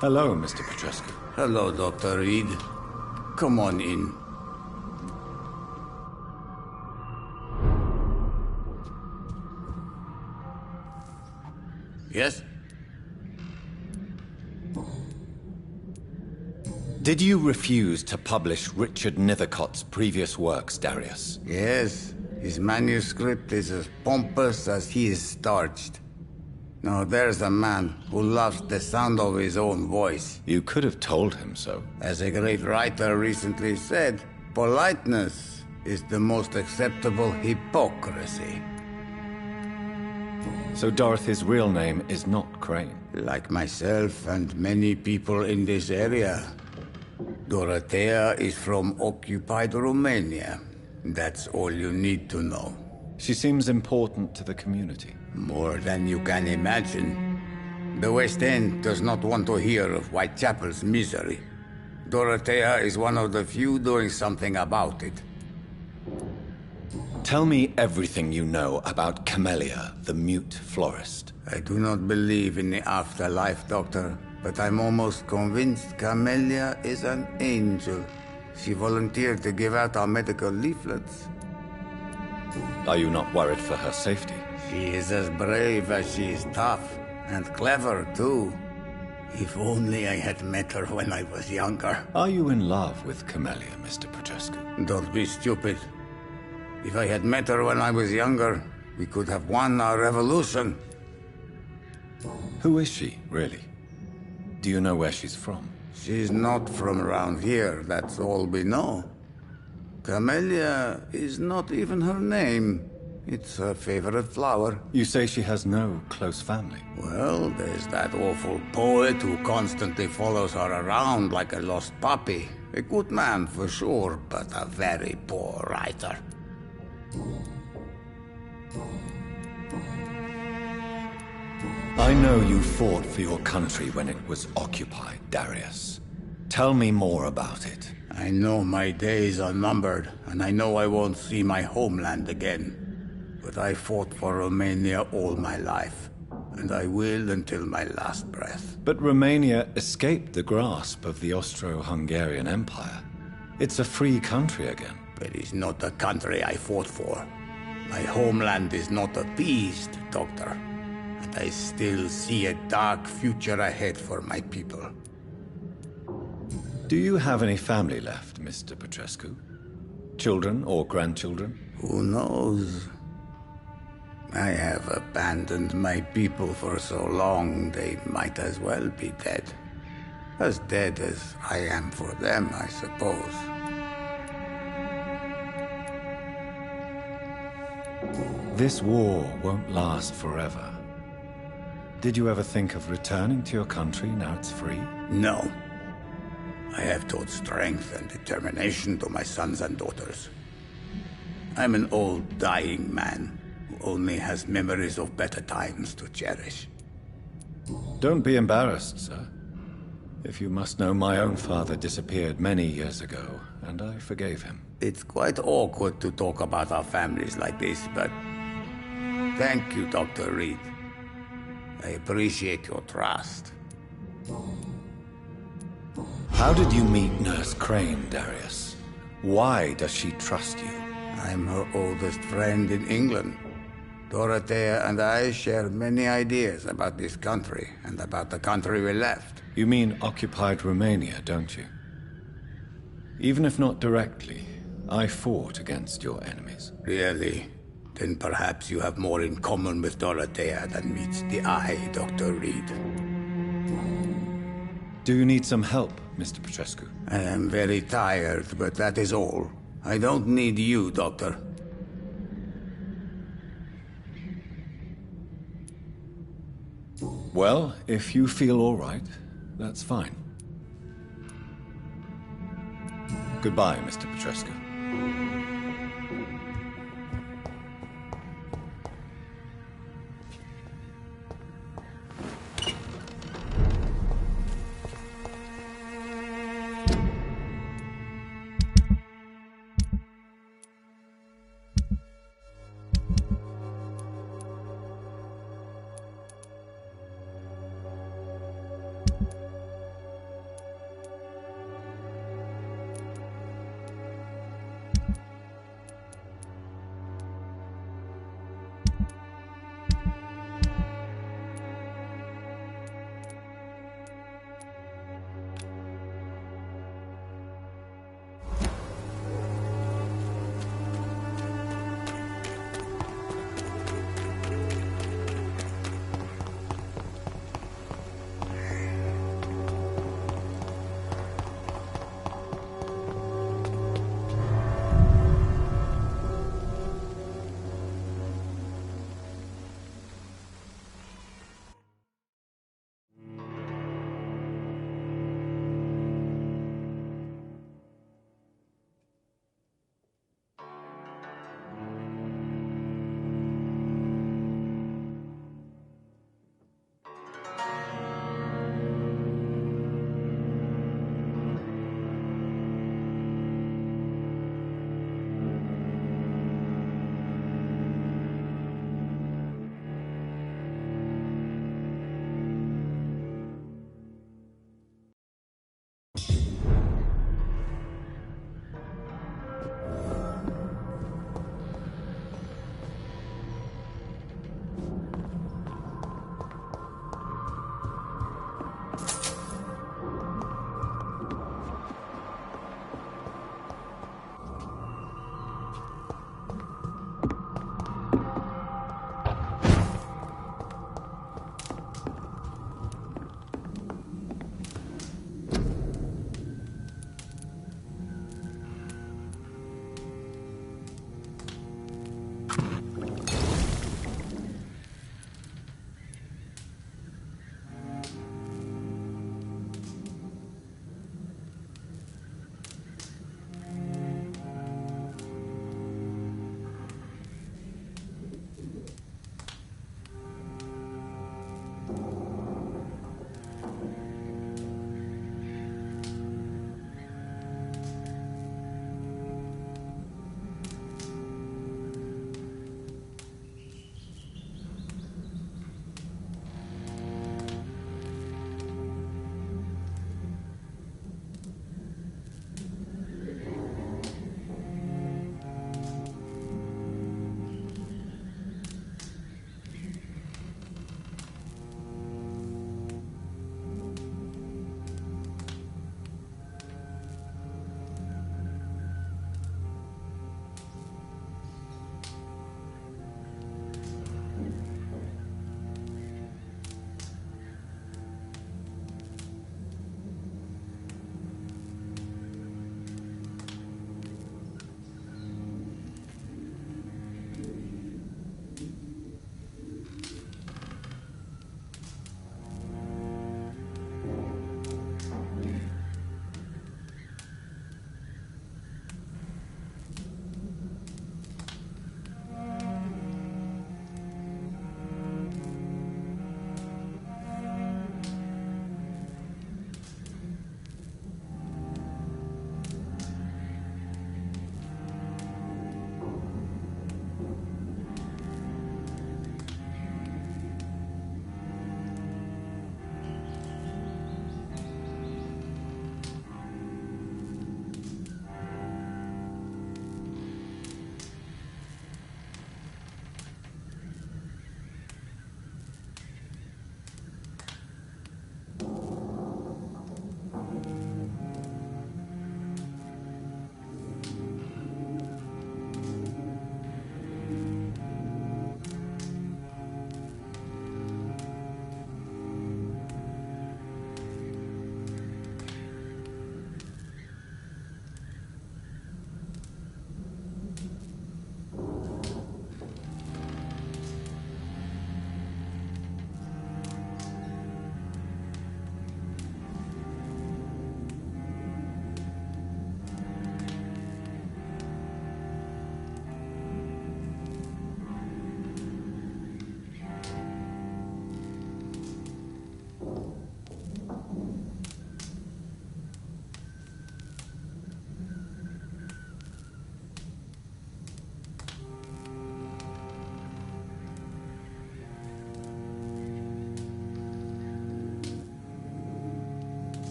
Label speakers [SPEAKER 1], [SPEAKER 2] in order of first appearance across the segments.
[SPEAKER 1] Hello, Mr. Petrescu.
[SPEAKER 2] Hello, Dr. Reed. Come on in. Yes?
[SPEAKER 1] Did you refuse to publish Richard Nethercott's previous works, Darius?
[SPEAKER 2] Yes. His manuscript is as pompous as he is starched. Now there's a man who loves the sound of his own voice.
[SPEAKER 1] You could have told him so.
[SPEAKER 2] As a great writer recently said, politeness is the most acceptable hypocrisy.
[SPEAKER 1] So Dorothy's real name is not Crane?
[SPEAKER 2] Like myself and many people in this area, Dorothea is from occupied Romania. That's all you need to know.
[SPEAKER 1] She seems important to the community.
[SPEAKER 2] More than you can imagine. The West End does not want to hear of Whitechapel's misery. Dorothea is one of the few doing something about it.
[SPEAKER 1] Tell me everything you know about Camellia, the mute florist.
[SPEAKER 2] I do not believe in the afterlife, Doctor, but I'm almost convinced Camellia is an angel. She volunteered to give out our medical leaflets.
[SPEAKER 1] Are you not worried for her safety?
[SPEAKER 2] She is as brave as she is tough, and clever, too. If only I had met her when I was younger.
[SPEAKER 1] Are you in love with Camellia, Mr. Petrescu?
[SPEAKER 2] Don't be stupid. If I had met her when I was younger, we could have won our revolution.
[SPEAKER 1] Who is she, really? Do you know where she's from?
[SPEAKER 2] She's not from around here, that's all we know. Camellia is not even her name. It's her favorite flower.
[SPEAKER 1] You say she has no close family?
[SPEAKER 2] Well, there's that awful poet who constantly follows her around like a lost puppy. A good man for sure, but a very poor writer.
[SPEAKER 1] I know you fought for your country when it was occupied, Darius. Tell me more about it.
[SPEAKER 2] I know my days are numbered, and I know I won't see my homeland again. But I fought for Romania all my life, and I will until my last breath.
[SPEAKER 1] But Romania escaped the grasp of the Austro-Hungarian Empire. It's a free country again.
[SPEAKER 2] It is not the country I fought for. My homeland is not appeased, Doctor. And I still see a dark future ahead for my people.
[SPEAKER 1] Do you have any family left, Mr. Petrescu? Children or grandchildren?
[SPEAKER 2] Who knows? I have abandoned my people for so long, they might as well be dead. As dead as I am for them, I suppose.
[SPEAKER 1] This war won't last forever. Did you ever think of returning to your country now it's free?
[SPEAKER 2] No. I have taught strength and determination to my sons and daughters. I'm an old, dying man who only has memories of better times to cherish.
[SPEAKER 1] Don't be embarrassed, sir. If you must know, my own father disappeared many years ago, and I forgave him.
[SPEAKER 2] It's quite awkward to talk about our families like this, but Thank you, Dr. Reed. I appreciate your trust.
[SPEAKER 1] How did you meet Nurse Crane, Darius? Why does she trust you?
[SPEAKER 2] I'm her oldest friend in England. Dorothea and I share many ideas about this country and about the country we left.
[SPEAKER 1] You mean occupied Romania, don't you? Even if not directly, I fought against your enemies.
[SPEAKER 2] Really? Then perhaps you have more in common with Dorothea than meets the eye, Dr. Reed.
[SPEAKER 1] Do you need some help, Mr. Petrescu?
[SPEAKER 2] I am very tired, but that is all. I don't need you, Doctor.
[SPEAKER 1] Well, if you feel all right, that's fine. Goodbye, Mr. Petrescu.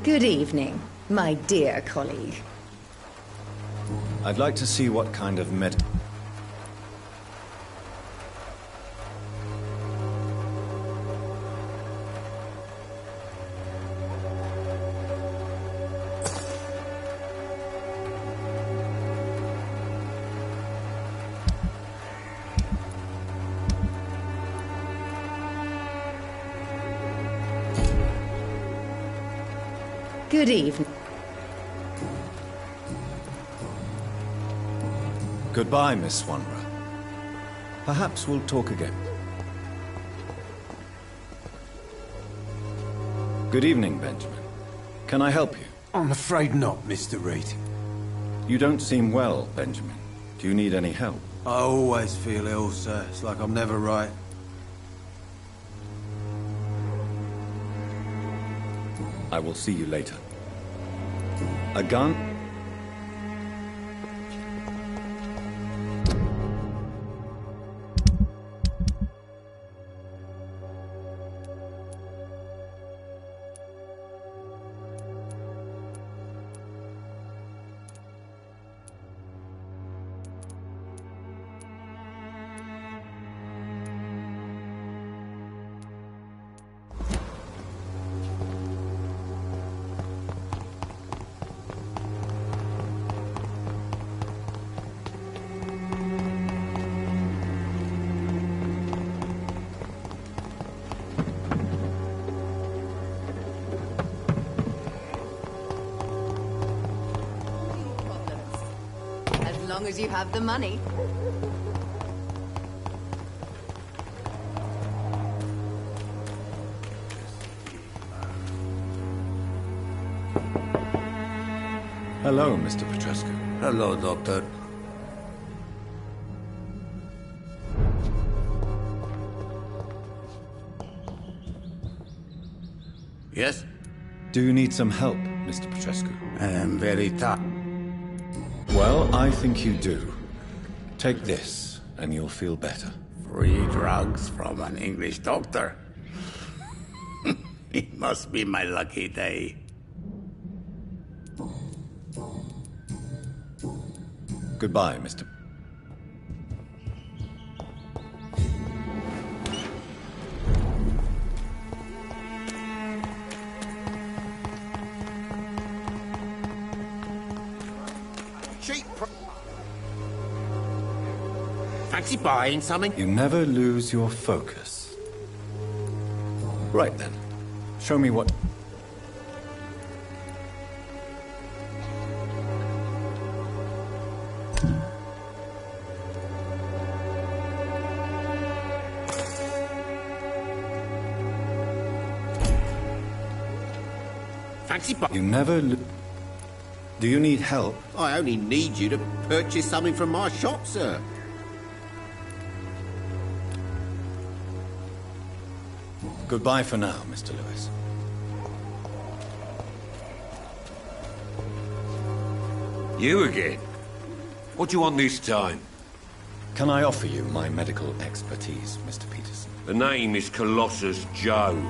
[SPEAKER 3] Good evening, my dear colleague.
[SPEAKER 1] I'd like to see what kind of
[SPEAKER 3] Good evening.
[SPEAKER 1] Goodbye, Miss Swanra. Perhaps we'll talk again. Good evening, Benjamin. Can I help you?
[SPEAKER 4] I'm afraid not, Mr. Reed.
[SPEAKER 1] You don't seem well, Benjamin. Do you need any help?
[SPEAKER 4] I always feel ill, sir. It's like I'm never right.
[SPEAKER 1] I will see you later. A gun?
[SPEAKER 3] As long as you have the money.
[SPEAKER 1] Hello, Mr. Petrescu.
[SPEAKER 2] Hello, Doctor. Yes?
[SPEAKER 1] Do you need some help, Mr. Petrescu?
[SPEAKER 2] I am very tired.
[SPEAKER 1] Well, I think you do. Take this, and you'll feel better.
[SPEAKER 2] Free drugs from an English doctor. It must be my lucky day.
[SPEAKER 1] Goodbye, Mr.
[SPEAKER 5] Fancy buying something?
[SPEAKER 1] You never lose your focus. Right then. Show me what...
[SPEAKER 5] Fancy buy...
[SPEAKER 1] You never... Do you need help?
[SPEAKER 5] I only need you to purchase something from my shop, sir.
[SPEAKER 1] Goodbye for now, Mr. Lewis.
[SPEAKER 6] You again? What do you want this time?
[SPEAKER 1] Can I offer you my medical expertise, Mr. Peterson?
[SPEAKER 6] The name is Colossus Joe.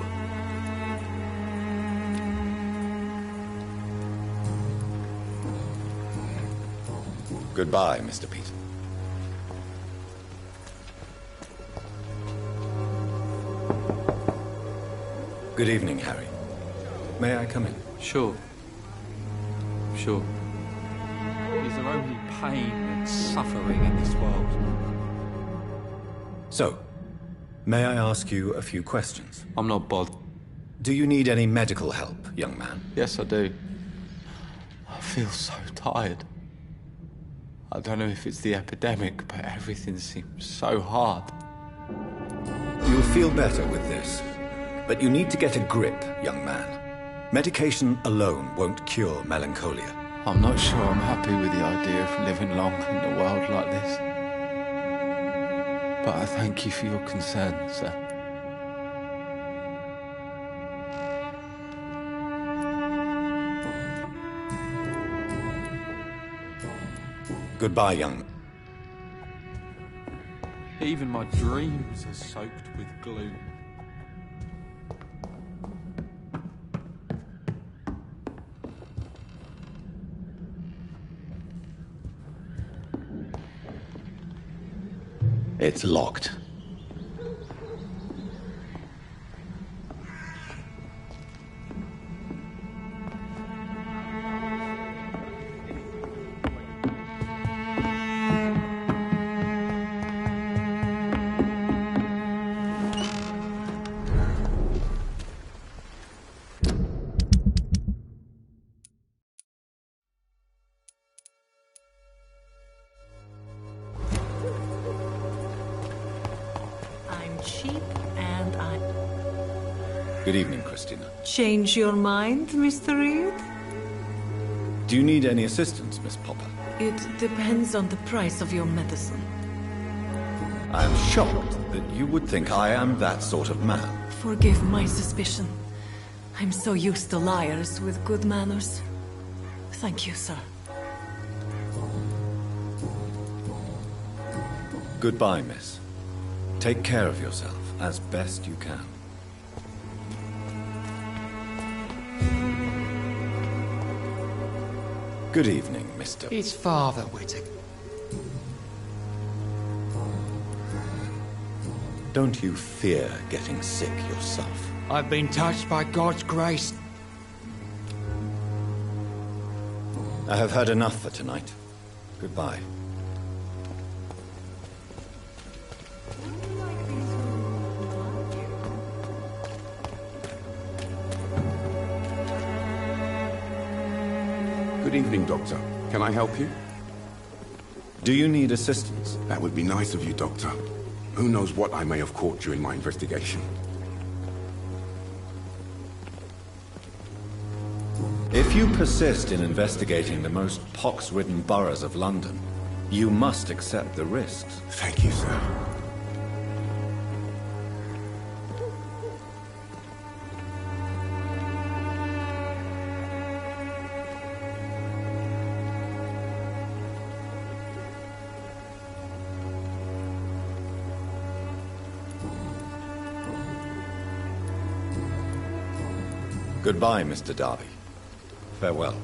[SPEAKER 1] Goodbye, Mr. Peterson. Good evening, Harry. May I come in?
[SPEAKER 7] Sure. Sure. Is there only pain and suffering in this world?
[SPEAKER 1] So, may I ask you a few questions?
[SPEAKER 7] I'm not bothered.
[SPEAKER 1] Do you need any medical help, young man?
[SPEAKER 7] Yes, I do. I feel so tired. I don't know if it's the epidemic, but everything seems so hard.
[SPEAKER 1] You'll feel better with this. But you need to get a grip, young man. Medication alone won't cure melancholia.
[SPEAKER 7] I'm not sure I'm happy with the idea of living long in a world like this. But I thank you for your concern, sir.
[SPEAKER 1] Goodbye, young man.
[SPEAKER 7] Even my dreams are soaked with gloom.
[SPEAKER 1] It's locked.
[SPEAKER 8] Cheap and I...
[SPEAKER 1] Good evening, Christina.
[SPEAKER 8] Change your mind, Mr. Reed?
[SPEAKER 1] Do you need any assistance, Miss Popper?
[SPEAKER 8] It depends on the price of your medicine.
[SPEAKER 1] I am shocked that you would think I am that sort of man.
[SPEAKER 8] Forgive my suspicion. I'm so used to liars with good manners. Thank you, sir.
[SPEAKER 1] Goodbye, miss. Take care of yourself as best you can. Good evening, Mr.
[SPEAKER 9] It's Father Whittaker.
[SPEAKER 1] Don't you fear getting sick yourself?
[SPEAKER 9] I've been touched by God's grace.
[SPEAKER 1] I have had enough for tonight. Goodbye.
[SPEAKER 10] Good evening, Doctor. Can I help you?
[SPEAKER 1] Do you need assistance?
[SPEAKER 10] That would be nice of you, Doctor. Who knows what I may have caught during my investigation.
[SPEAKER 1] If you persist in investigating the most pox-ridden boroughs of London, you must accept the risks.
[SPEAKER 10] Thank you, sir.
[SPEAKER 1] Goodbye, Mr. Darby. Farewell.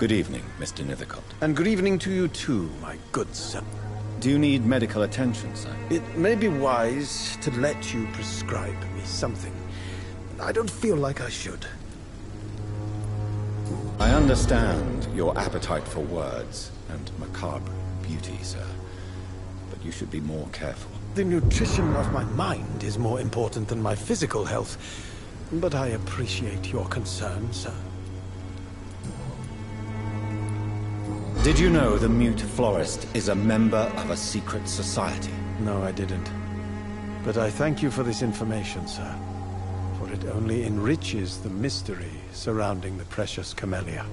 [SPEAKER 1] Good evening, Mr. Nethercott.
[SPEAKER 4] And good evening to you too, my good sir.
[SPEAKER 1] Do you need medical attention, sir?
[SPEAKER 4] It may be wise to let you prescribe me something. I don't feel like I should.
[SPEAKER 1] I understand your appetite for words and macabre beauty, sir. that you should be more careful.
[SPEAKER 4] The nutrition of my mind is more important than my physical health. But I appreciate your concern, sir.
[SPEAKER 1] Did you know the Mute Florist is a member of a secret society?
[SPEAKER 4] No, I didn't. But I thank you for this information, sir. For it only enriches the mystery surrounding the precious camellia.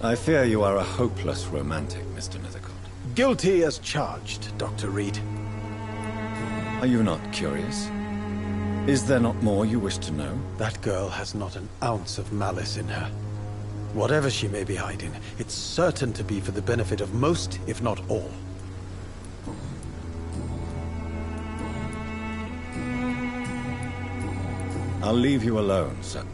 [SPEAKER 1] I fear you are a hopeless romantic, Mr. Nethercourt.
[SPEAKER 4] Guilty as charged, Dr. Reed.
[SPEAKER 1] Are you not curious? Is there not more you wish to know?
[SPEAKER 4] That girl has not an ounce of malice in her. Whatever she may be hiding, it's certain to be for the benefit of most, if not all.
[SPEAKER 1] I'll leave you alone, sir.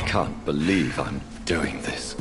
[SPEAKER 11] can't believe I'm doing this.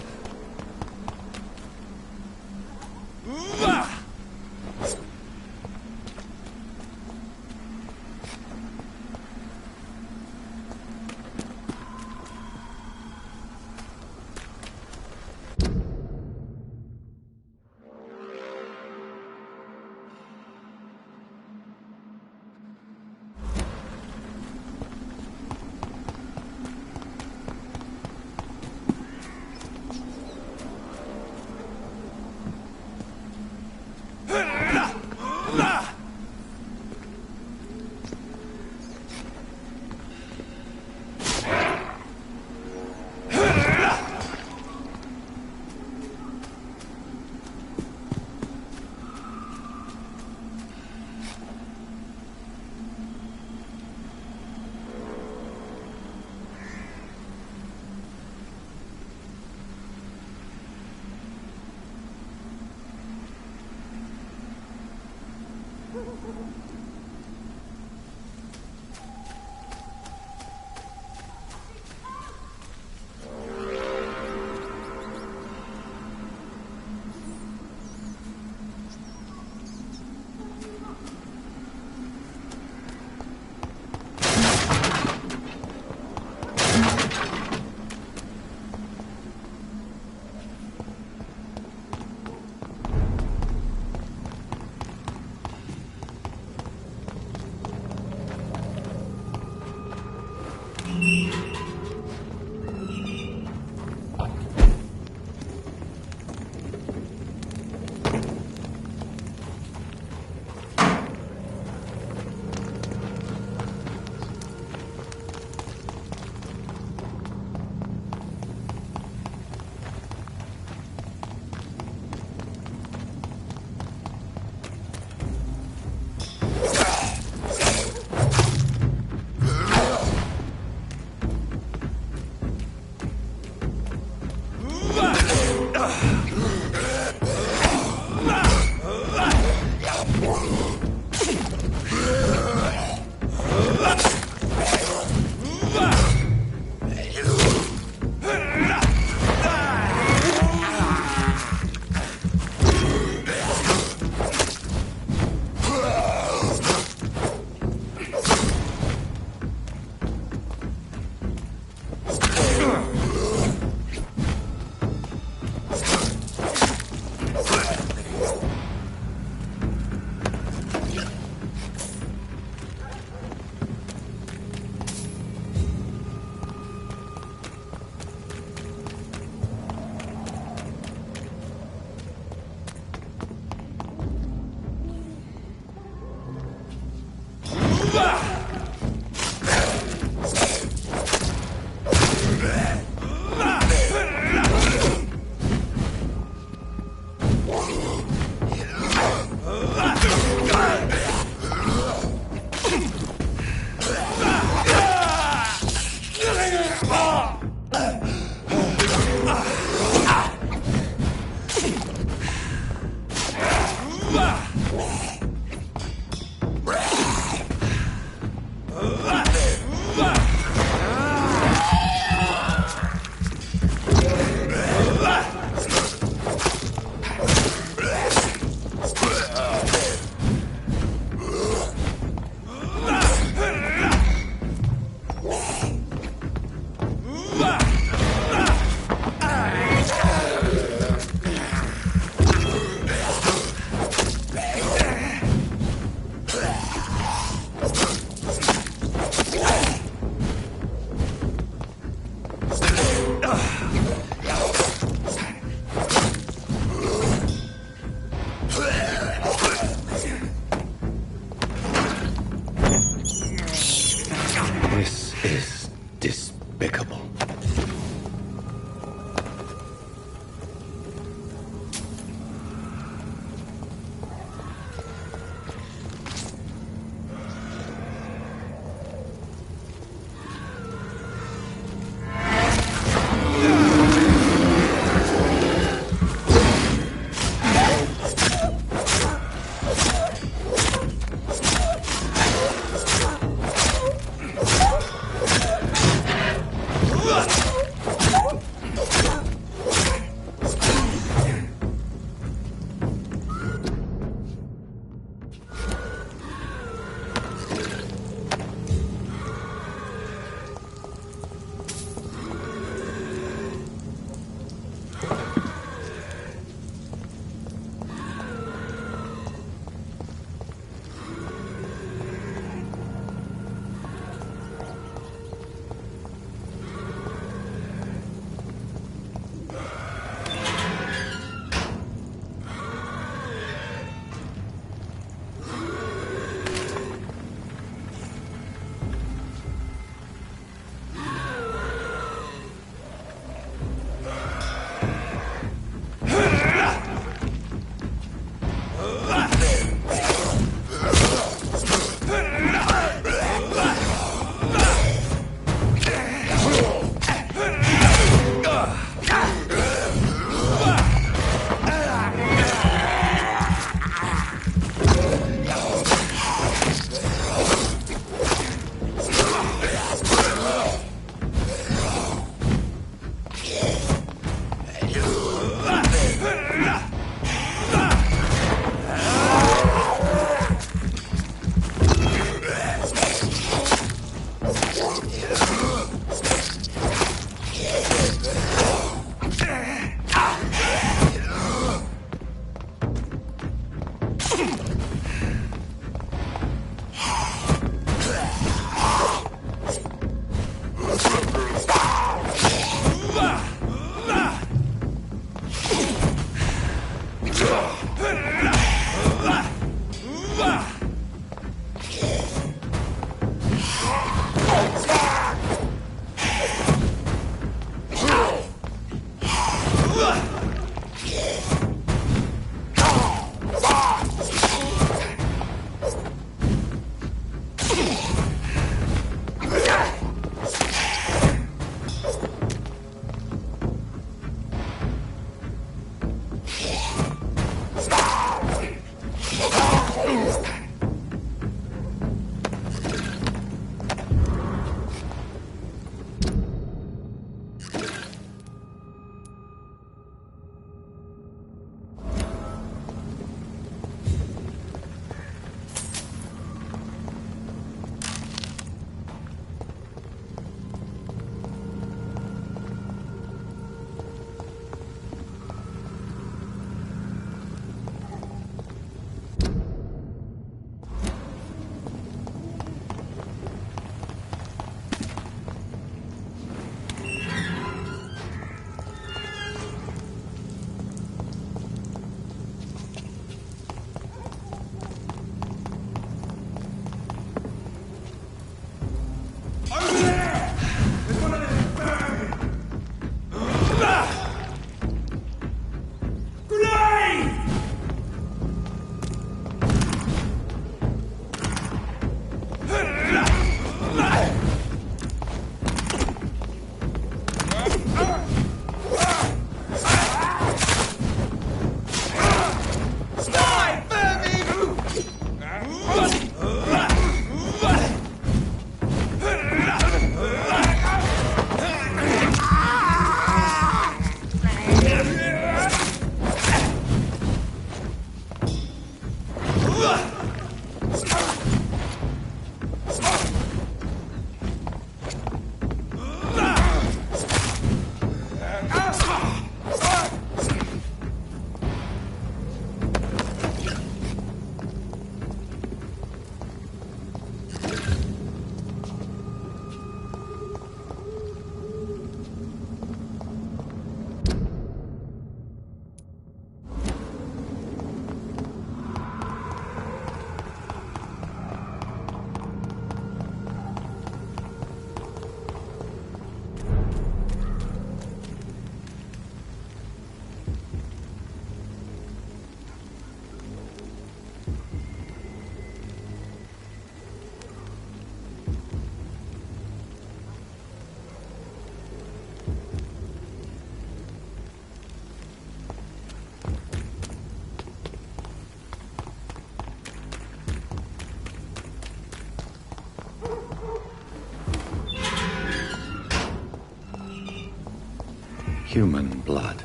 [SPEAKER 11] Human blood.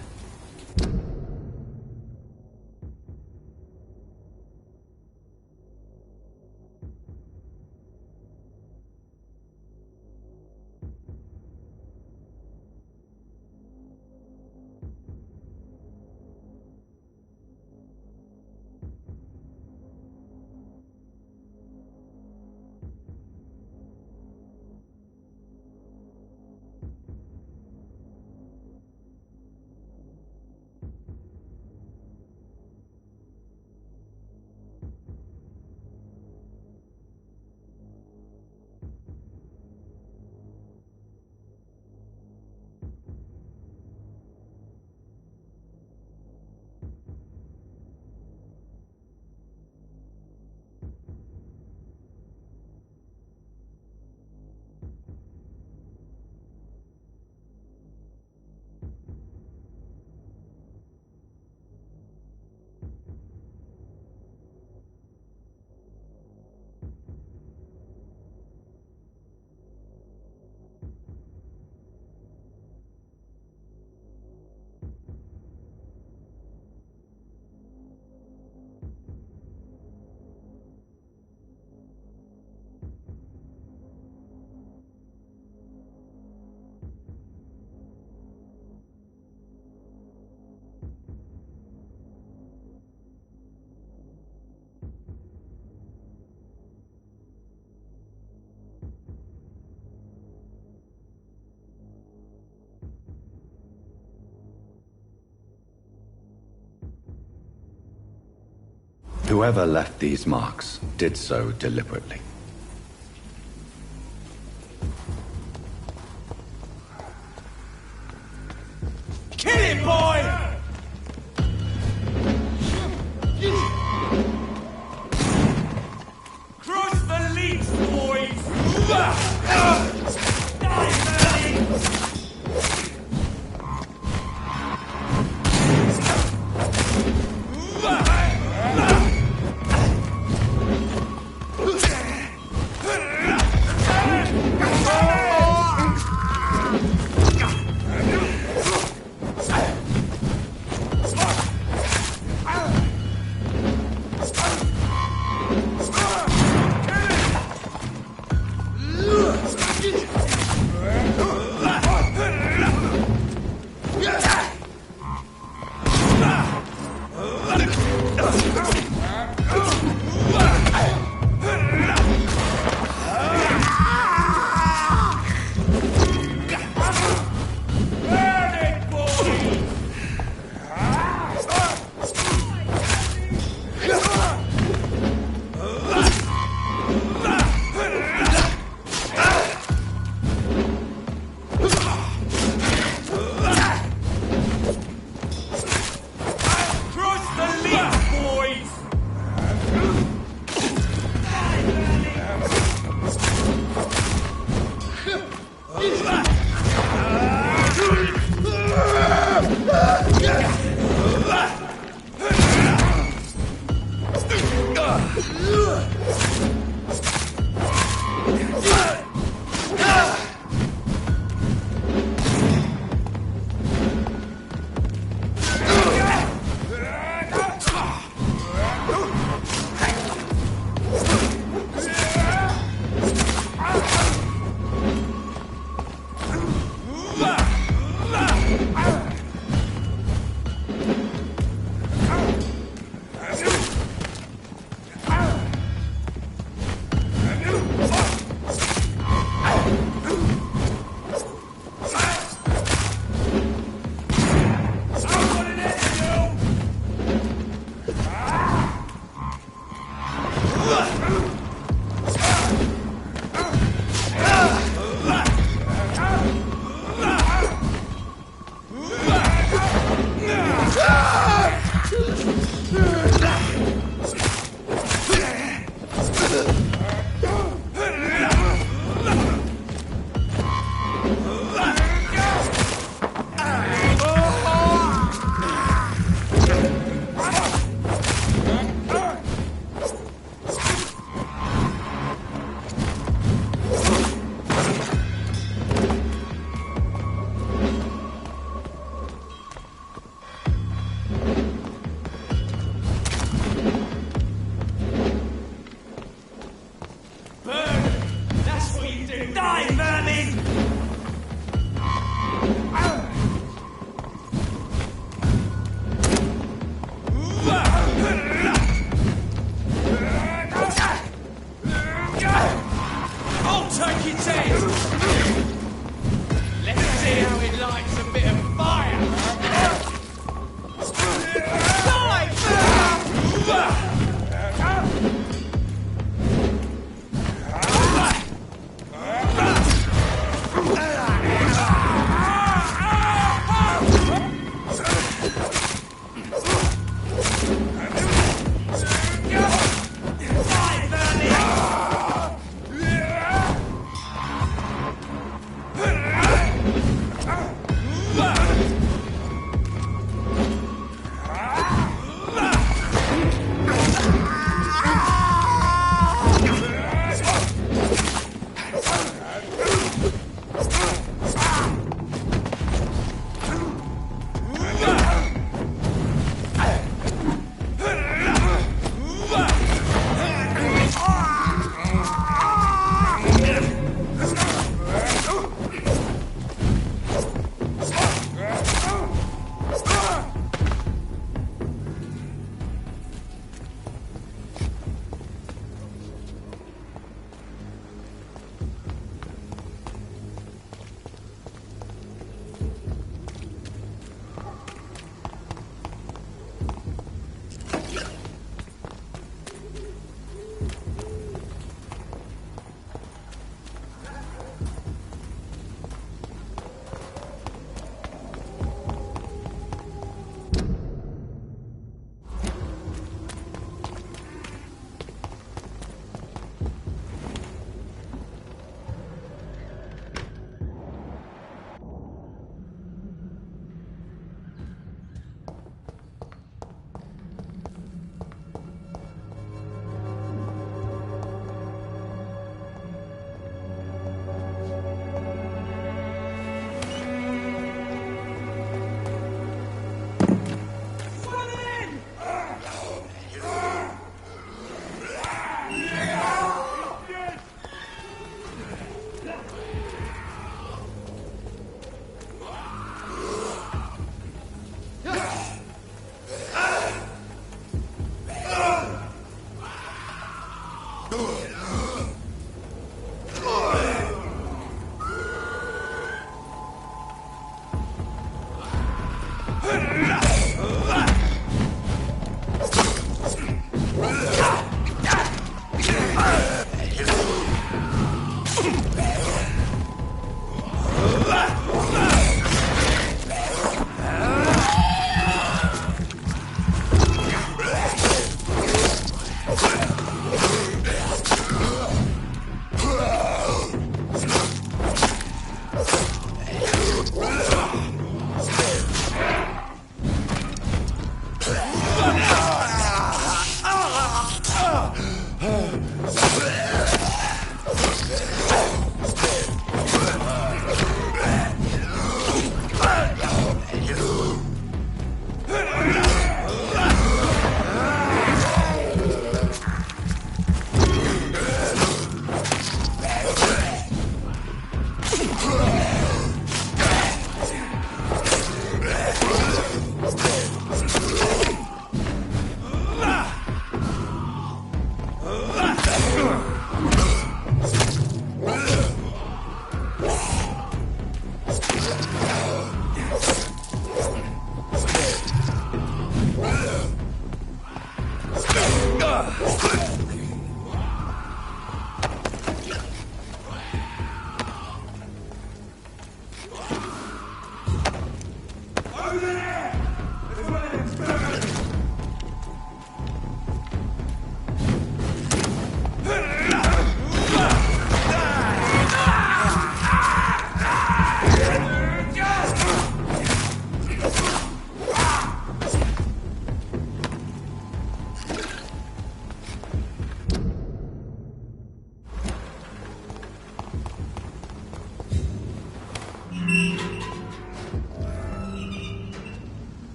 [SPEAKER 11] Whoever left these marks did so deliberately.
[SPEAKER 12] Kill him, boy! Cross the leech, boy! Die, vermin! I'll take its head! Let's see how it likes a bit of fire!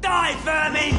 [SPEAKER 12] Die, vermin!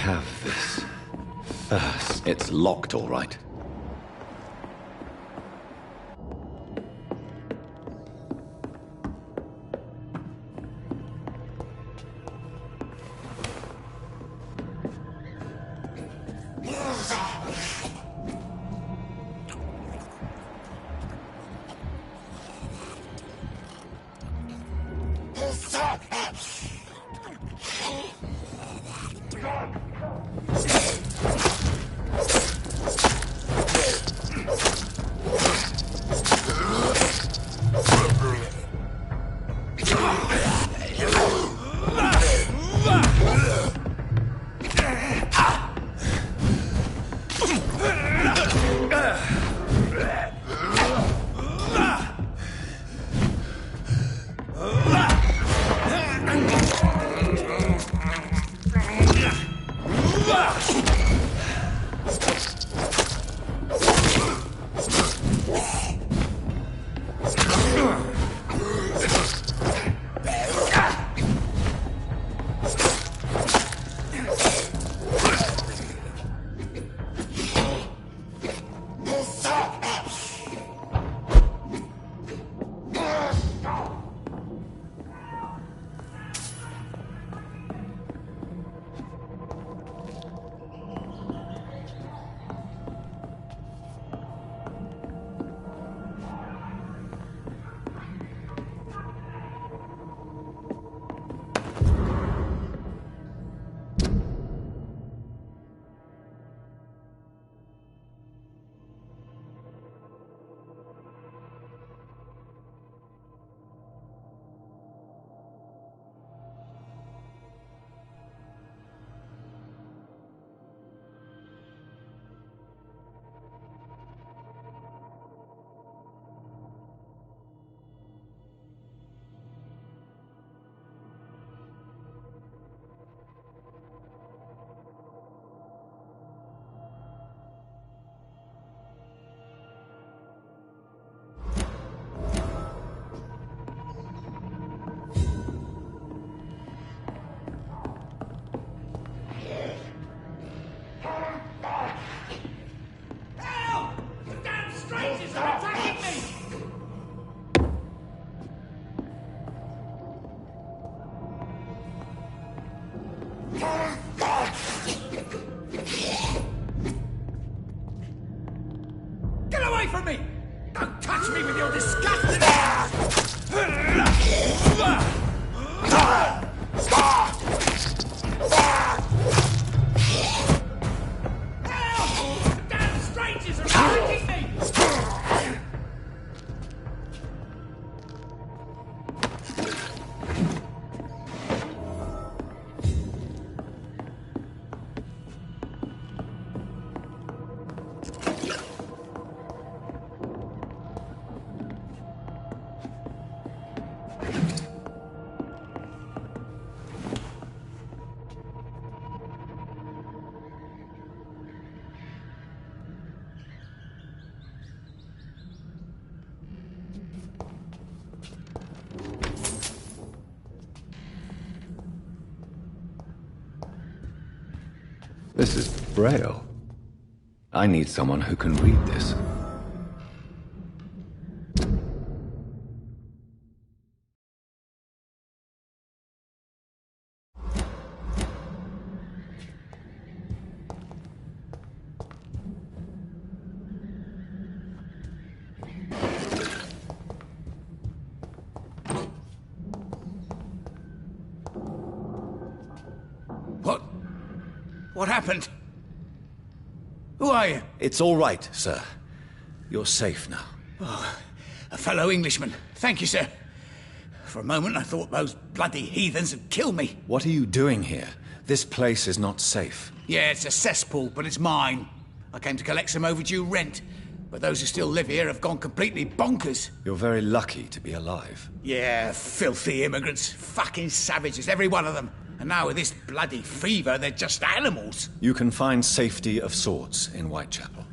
[SPEAKER 11] have this? It's locked, all right.
[SPEAKER 12] Get away from me! Don't touch me with your disgusting Help! The damn strangers are attacking me!
[SPEAKER 11] This is Braille. I need someone who can read this.
[SPEAKER 2] What happened? Who are you?
[SPEAKER 1] It's all right, sir. You're safe now.
[SPEAKER 2] Oh, a fellow Englishman. Thank you, sir. For a moment, I thought those bloody heathens had killed me.
[SPEAKER 1] What are you doing here? This place is not safe.
[SPEAKER 2] Yeah, it's a cesspool, but it's mine. I came to collect some overdue rent, but those who still live here have gone completely bonkers.
[SPEAKER 1] You're very lucky to be alive.
[SPEAKER 2] Yeah, filthy immigrants. Fucking savages, every one of them. And now with this bloody fever, they're just animals.
[SPEAKER 1] You can find safety of sorts in Whitechapel.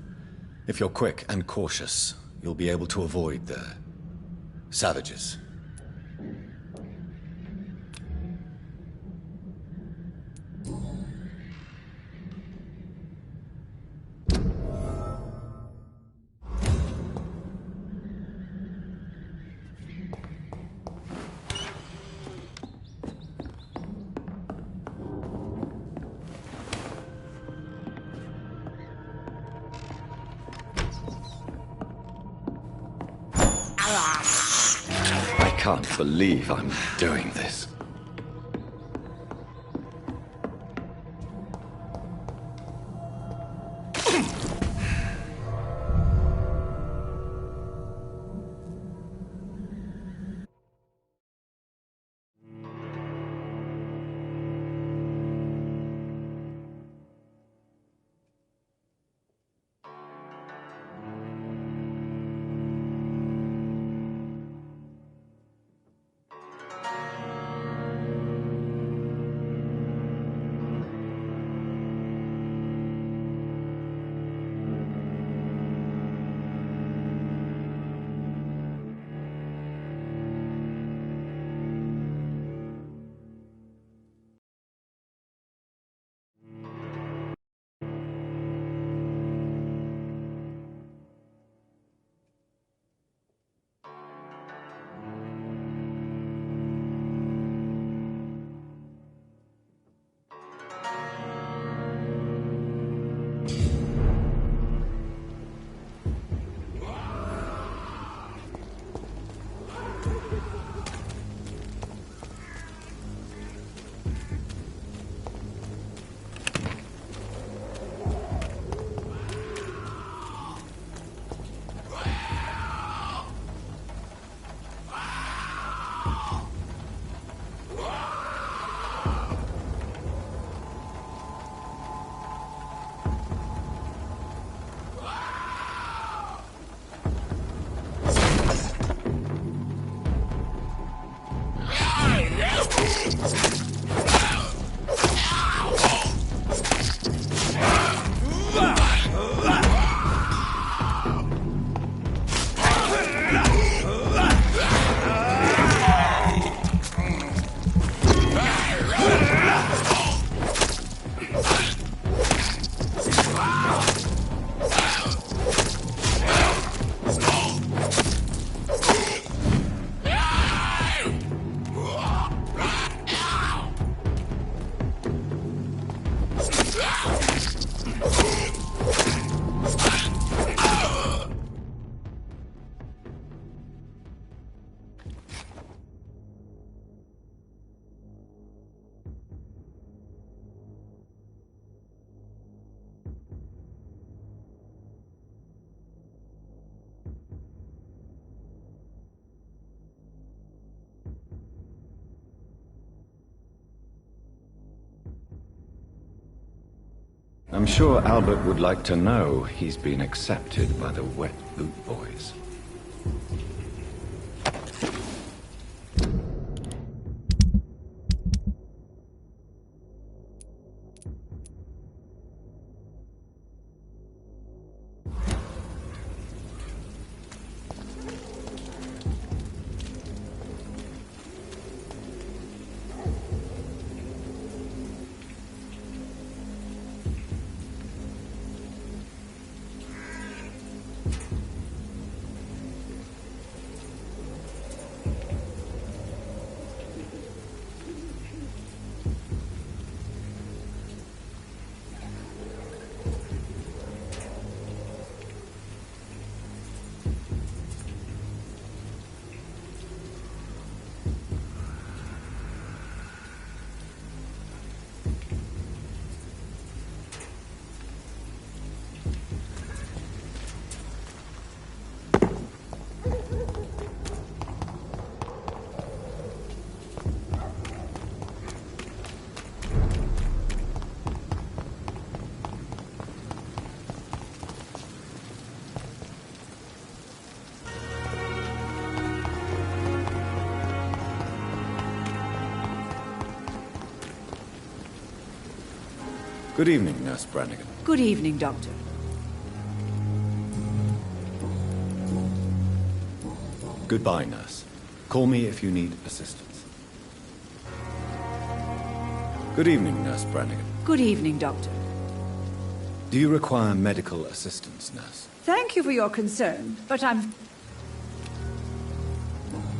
[SPEAKER 1] If you're quick and cautious, you'll be able to avoid the savages.
[SPEAKER 11] I can't believe I'm doing this. I'm sure Albert would like to know he's been accepted by the Wet Boot Boys. Good evening, Nurse Brannigan.
[SPEAKER 13] Good evening, Doctor.
[SPEAKER 1] Goodbye, Nurse. Call me if you need assistance. Good evening, Nurse Brannigan.
[SPEAKER 13] Good evening, Doctor.
[SPEAKER 1] Do you require medical assistance, Nurse?
[SPEAKER 13] Thank you for your concern, but I'm...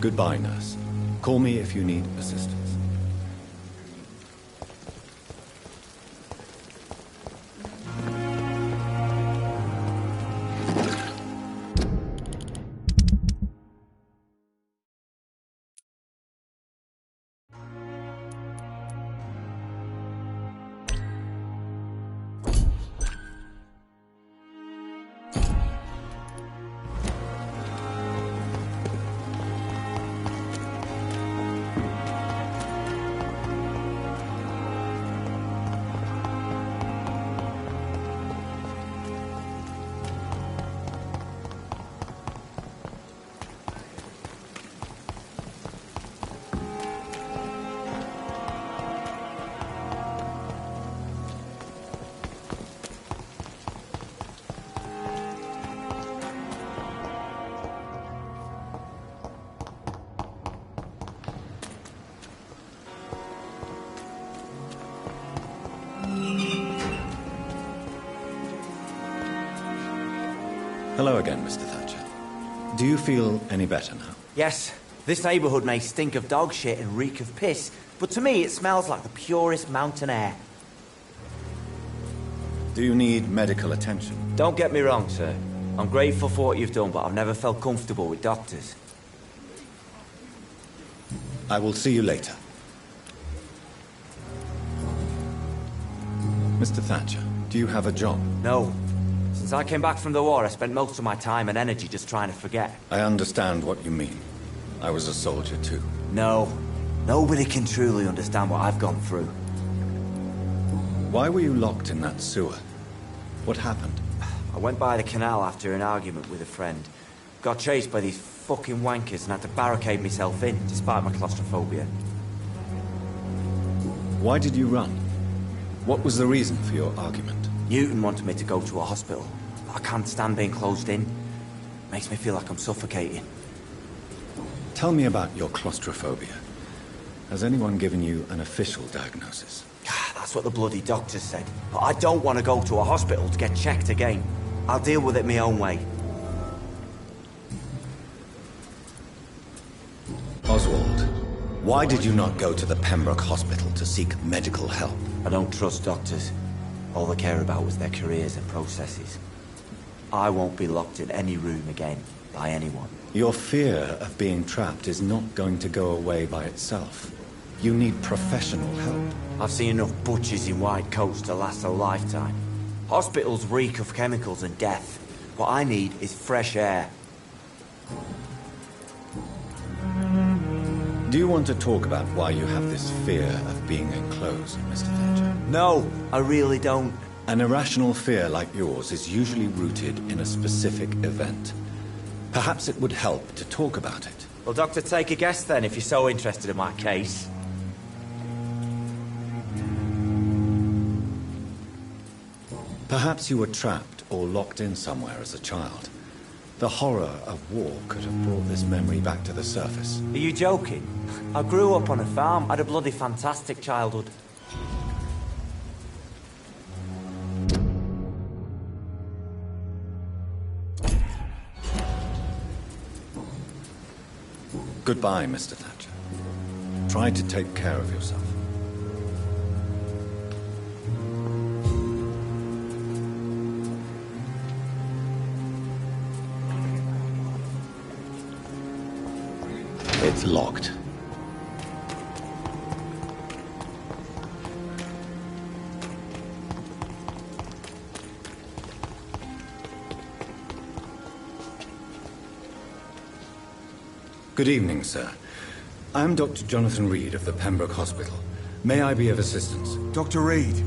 [SPEAKER 1] Goodbye, Nurse. Call me if you need assistance. Hello again, Mr. Thatcher. Do you feel any better now?
[SPEAKER 14] Yes. This neighbourhood may stink of dog shit and reek of piss, but to me it smells like the purest mountain air.
[SPEAKER 1] Do you need medical attention?
[SPEAKER 14] Don't get me wrong, sir. I'm grateful for what you've done, but I've never felt comfortable with doctors.
[SPEAKER 1] I will see you later. Mr. Thatcher, do you have a job?
[SPEAKER 14] No. Since I came back from the war, I spent most of my time and energy just trying to forget.
[SPEAKER 1] I understand what you mean. I was a soldier too.
[SPEAKER 14] No. Nobody can truly understand what I've gone through.
[SPEAKER 1] Why were you locked in that sewer? What happened?
[SPEAKER 14] I went by the canal after an argument with a friend. Got chased by these fucking wankers and had to barricade myself in, despite my claustrophobia.
[SPEAKER 1] Why did you run? What was the reason for your argument?
[SPEAKER 14] Newton wanted me to go to a hospital. I can't stand being closed in. Makes me feel like I'm suffocating.
[SPEAKER 1] Tell me about your claustrophobia. Has anyone given you an official diagnosis?
[SPEAKER 14] That's what the bloody doctors said. But I don't want to go to a hospital to get checked again. I'll deal with it my own way.
[SPEAKER 1] Oswald, why did you not go to the Pembroke Hospital to seek medical help?
[SPEAKER 14] I don't trust doctors. All they care about was their careers and processes. I won't be locked in any room again by anyone.
[SPEAKER 1] Your fear of being trapped is not going to go away by itself. You need professional help.
[SPEAKER 14] I've seen enough butchers in white coats to last a lifetime. Hospitals reek of chemicals and death. What I need is fresh air.
[SPEAKER 1] Do you want to talk about why you have this fear of being enclosed, Mr. Thatcher?
[SPEAKER 14] No, I really don't.
[SPEAKER 1] An irrational fear like yours is usually rooted in a specific event. Perhaps it would help to talk about it.
[SPEAKER 14] Well, Doctor, take a guess then, if you're so interested in my case.
[SPEAKER 1] Perhaps you were trapped or locked in somewhere as a child. The horror of war could have brought this memory back to the surface.
[SPEAKER 14] Are you joking? I grew up on a farm. I had a bloody fantastic childhood.
[SPEAKER 1] Goodbye, Mr. Thatcher. Try to take care of yourself. It's locked. Good evening, sir. I'm Dr. Jonathan Reed of the Pembroke Hospital. May I be of assistance?
[SPEAKER 15] Dr. Reed.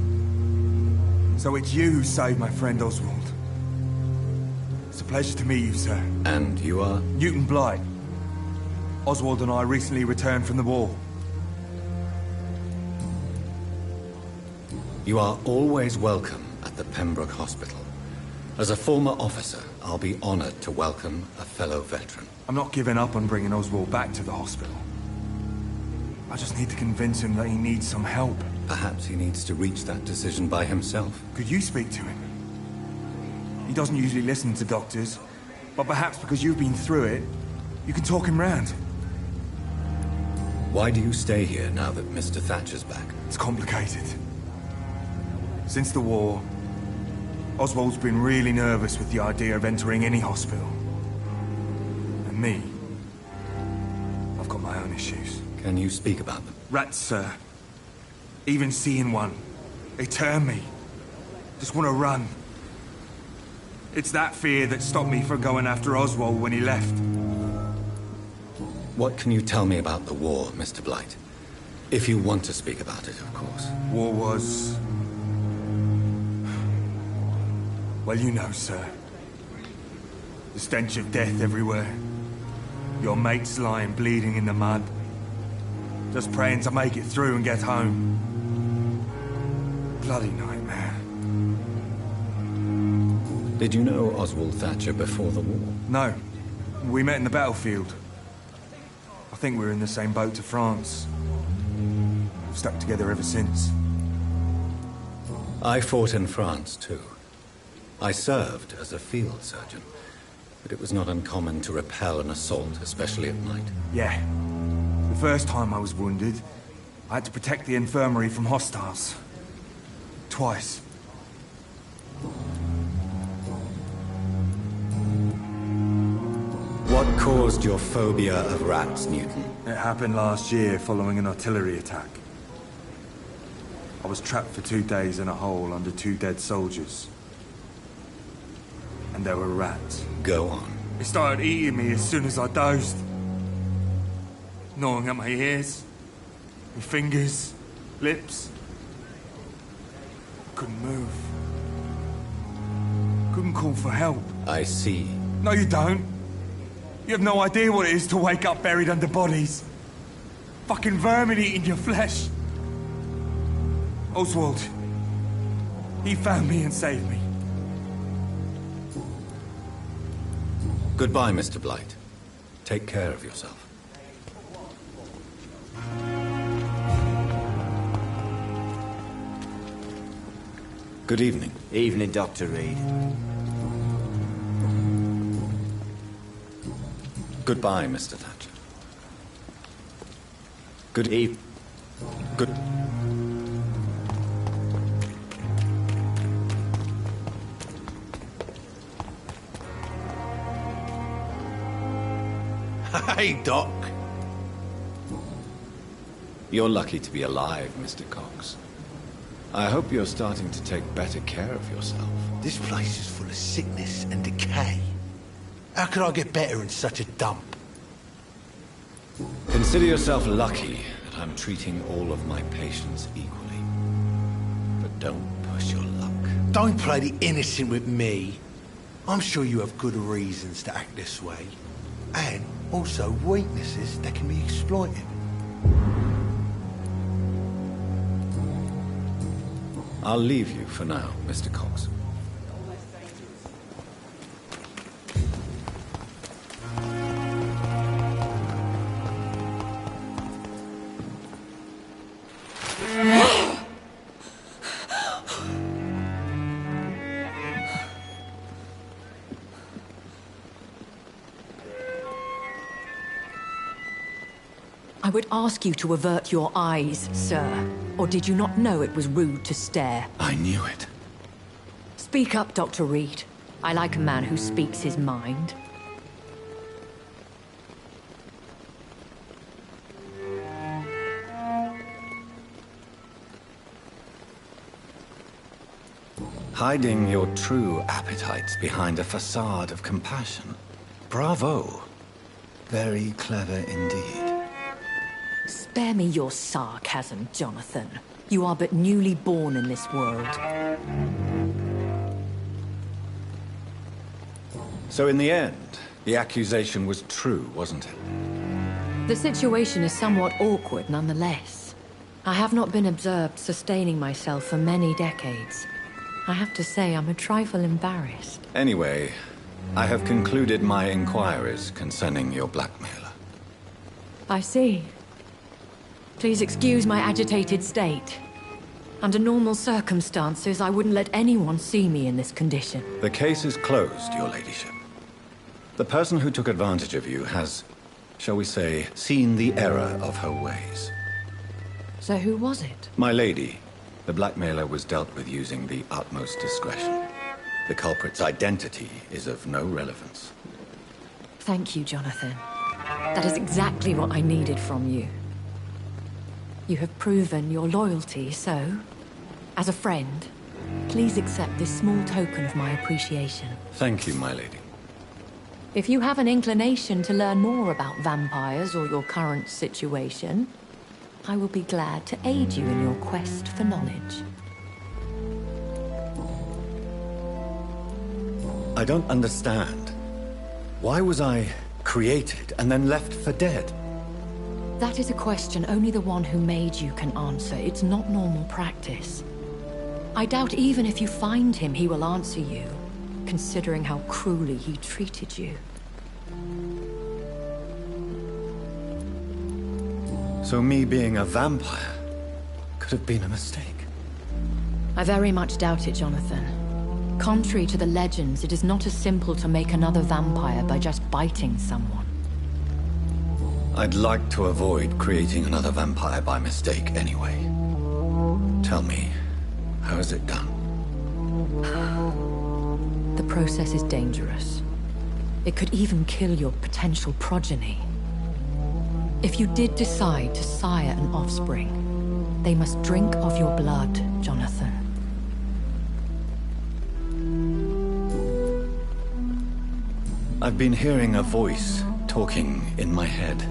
[SPEAKER 15] So it's you who saved my friend Oswald. It's a pleasure to meet you, sir.
[SPEAKER 1] And you are?
[SPEAKER 15] Newton Blight. Oswald and I recently returned from the war.
[SPEAKER 1] You are always welcome at the Pembroke Hospital. As a former officer, I'll be honored to welcome a fellow veteran.
[SPEAKER 15] I'm not giving up on bringing Oswald back to the hospital. I just need to convince him that he needs some help.
[SPEAKER 1] Perhaps he needs to reach that decision by himself.
[SPEAKER 15] Could you speak to him? He doesn't usually listen to doctors, but perhaps because you've been through it, you can talk him round.
[SPEAKER 1] Why do you stay here now that Mr. Thatcher's back?
[SPEAKER 15] It's complicated. Since the war, Oswald's been really nervous with the idea of entering any hospital. And me, I've got my own issues.
[SPEAKER 1] Can you speak about them?
[SPEAKER 15] Rats, sir. Even seeing one, they turn me. Just want to run. It's that fear that stopped me from going after Oswald when he left.
[SPEAKER 1] What can you tell me about the war, Mr. Blight? If you want to speak about it, of course.
[SPEAKER 15] War was... well, you know, sir. The stench of death everywhere. Your mates lying bleeding in the mud. Just praying to make it through and get home. Bloody nightmare.
[SPEAKER 1] Did you know Oswald Thatcher before the war?
[SPEAKER 15] No. We met in the battlefield. I think we're in the same boat to France. We've stuck together ever since.
[SPEAKER 1] I fought in France, too. I served as a field surgeon. but it was not uncommon to repel an assault, especially at night.
[SPEAKER 15] Yeah. The first time I was wounded, I had to protect the infirmary from hostiles. Twice.
[SPEAKER 1] What caused your phobia of rats, Newton?
[SPEAKER 15] It happened last year following an artillery attack. I was trapped for 2 days in a hole under 2 dead soldiers. And there were rats.
[SPEAKER 1] Go on.
[SPEAKER 15] They started eating me as soon as I dozed. Gnawing at my ears, my fingers, lips. Couldn't move. Couldn't call for help.
[SPEAKER 1] I see.
[SPEAKER 15] No, you don't. You have no idea what it is to wake up buried under bodies. Fucking vermin eating your flesh. Oswald. He found me and saved me.
[SPEAKER 1] Goodbye, Mr. Blight. Take care of yourself. Good evening.
[SPEAKER 14] Evening, Dr. Reed.
[SPEAKER 1] Goodbye, Mr. Thatcher. Good eve. Good.
[SPEAKER 5] Hey, Doc.
[SPEAKER 11] You're lucky to be alive, Mr. Cox. I hope you're starting to take better care of yourself.
[SPEAKER 5] This place is full of sickness and decay. How could I get better in such a dump?
[SPEAKER 11] Consider yourself lucky that I'm treating all of my patients equally. But don't push your luck.
[SPEAKER 5] Don't play the innocent with me. I'm sure you have good reasons to act this way. And also weaknesses that can be exploited.
[SPEAKER 11] I'll leave you for now, Mr. Cox.
[SPEAKER 8] I would ask you to avert your eyes, sir. Or did you not know it was rude to stare?
[SPEAKER 11] I knew it.
[SPEAKER 8] Speak up, Dr. Reed. I like a man who speaks his mind.
[SPEAKER 11] Hiding your true appetites behind a facade of compassion. Bravo. Very clever indeed.
[SPEAKER 8] Spare me your sarcasm, Jonathan. You are but newly born in this world.
[SPEAKER 11] So in the end, the accusation was true, wasn't it?
[SPEAKER 8] The situation is somewhat awkward nonetheless. I have not been observed sustaining myself for many decades. I have to say I'm a trifle embarrassed.
[SPEAKER 11] Anyway, I have concluded my inquiries concerning your blackmailer.
[SPEAKER 8] I see. Please excuse my agitated state. Under normal circumstances, I wouldn't let anyone see me in this condition.
[SPEAKER 11] The case is closed, your ladyship. The person who took advantage of you has, shall we say, seen the error of her ways.
[SPEAKER 8] So who was it?
[SPEAKER 11] My lady, the blackmailer was dealt with using the utmost discretion. The culprit's identity is of no relevance.
[SPEAKER 8] Thank you, Jonathan. That is exactly what I needed from you. You have proven your loyalty, so, as a friend, please accept this small token of my appreciation.
[SPEAKER 11] Thank you, my lady.
[SPEAKER 8] If you have an inclination to learn more about vampires or your current situation, I will be glad to aid you in your quest for knowledge.
[SPEAKER 11] I don't understand. Why was I created and then left for dead?
[SPEAKER 8] That is a question only the one who made you can answer. It's not normal practice. I doubt even if you find him, he will answer you, considering how cruelly he treated you.
[SPEAKER 11] So me being a vampire could have been a mistake.
[SPEAKER 8] I very much doubt it, Jonathan. Contrary to the legends, it is not as simple to make another vampire by just biting someone.
[SPEAKER 11] I'd like to avoid creating another vampire by mistake anyway. Tell me, how is it done?
[SPEAKER 8] The process is dangerous. It could even kill your potential progeny. If you did decide to sire an offspring, they must drink of your blood, Jonathan.
[SPEAKER 11] I've been hearing a voice talking in my head.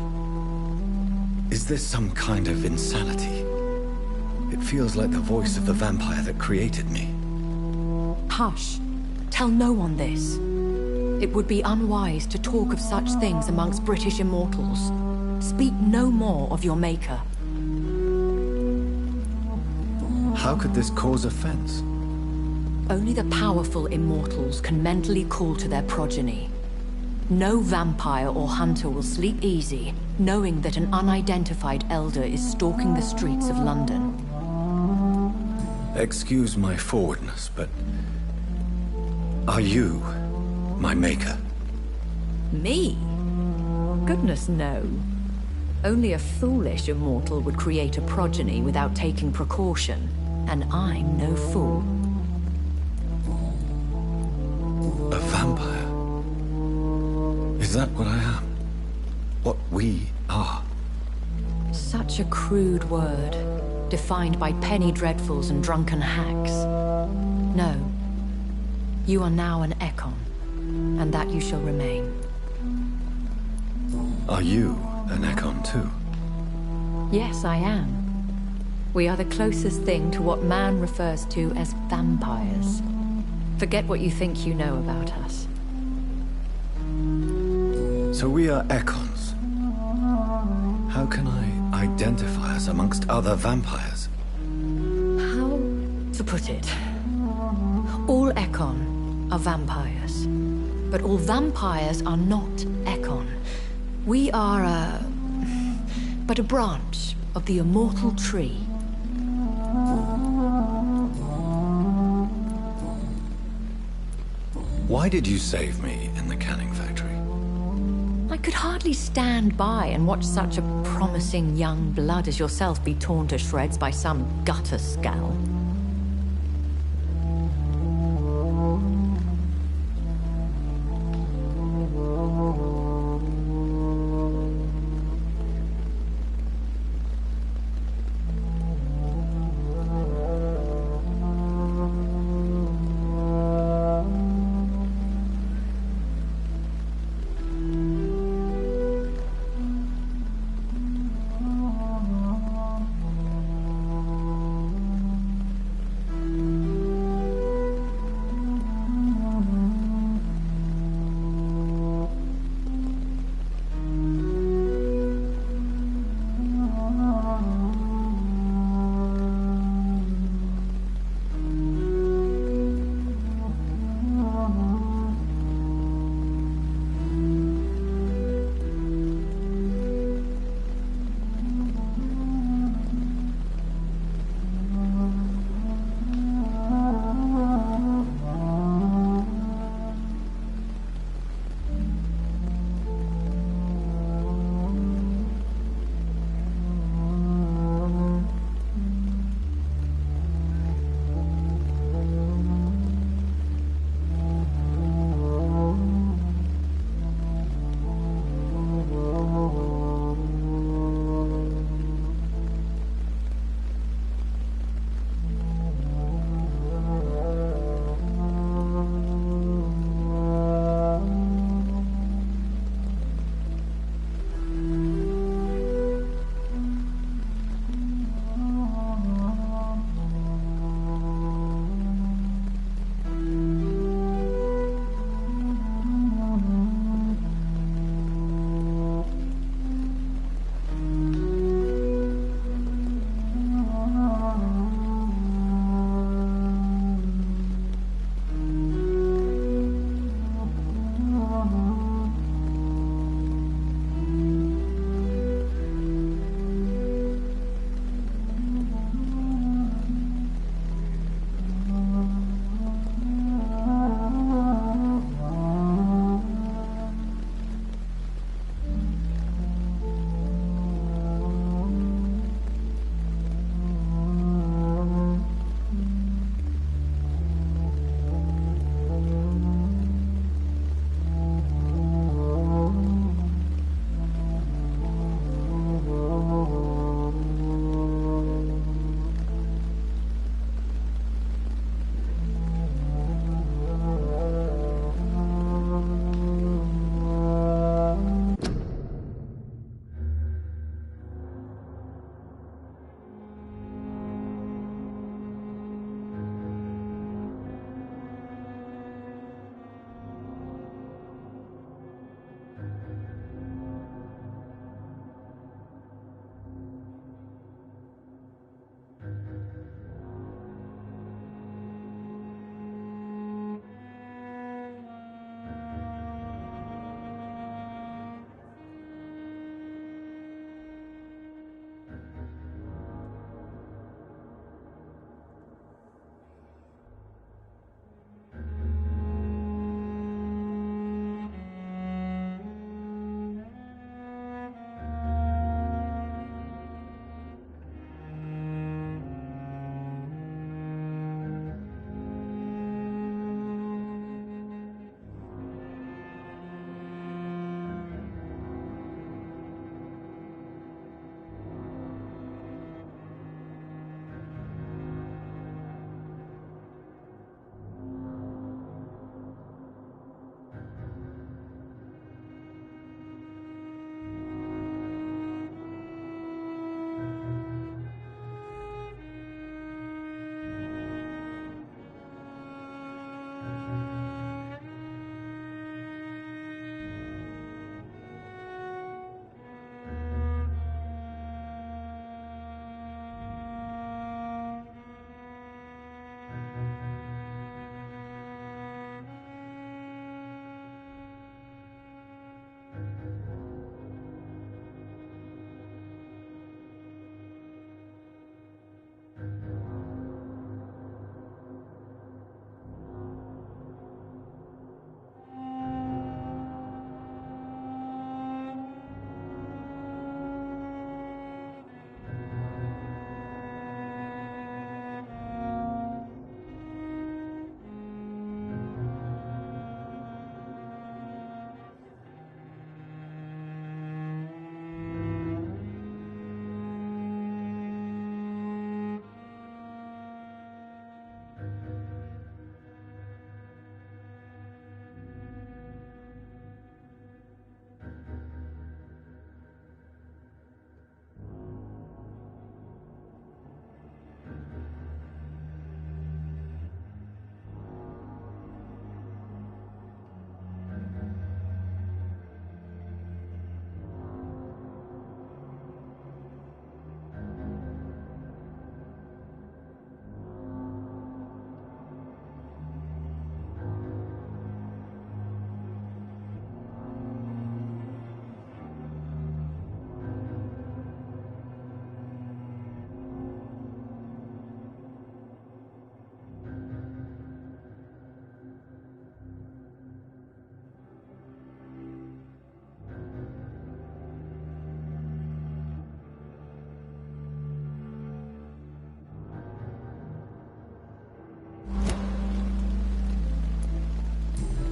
[SPEAKER 11] Is this some kind of insanity? It feels like the voice of the vampire that created me.
[SPEAKER 8] Hush. Tell no one this. It would be unwise to talk of such things amongst British immortals. Speak no more of your maker.
[SPEAKER 11] How could this cause offense?
[SPEAKER 8] Only the powerful immortals can mentally call to their progeny. No vampire or hunter will sleep easy, knowing that an unidentified elder is stalking the streets of London.
[SPEAKER 11] Excuse my forwardness, but... are you my maker?
[SPEAKER 8] Me? Goodness, no. Only a foolish immortal would create a progeny without taking precaution, and I'm no fool.
[SPEAKER 11] A vampire? Is that what I am? What we are?
[SPEAKER 8] Such a crude word, defined by penny dreadfuls and drunken hacks. No. You are now an Ekon, and that you shall remain.
[SPEAKER 11] Are you an Ekon too?
[SPEAKER 8] Yes, I am. We are the closest thing to what man refers to as vampires. Forget what you think you know about us.
[SPEAKER 11] So we are Ekons. How can I identify us amongst other vampires?
[SPEAKER 8] How to put it? All Ekon are vampires. But all vampires are not Ekon. We are but a branch of the immortal tree.
[SPEAKER 11] Why did you save me in the canning factory?
[SPEAKER 8] I could hardly stand by and watch such a promising young blood as yourself be torn to shreds by some gutter scowl.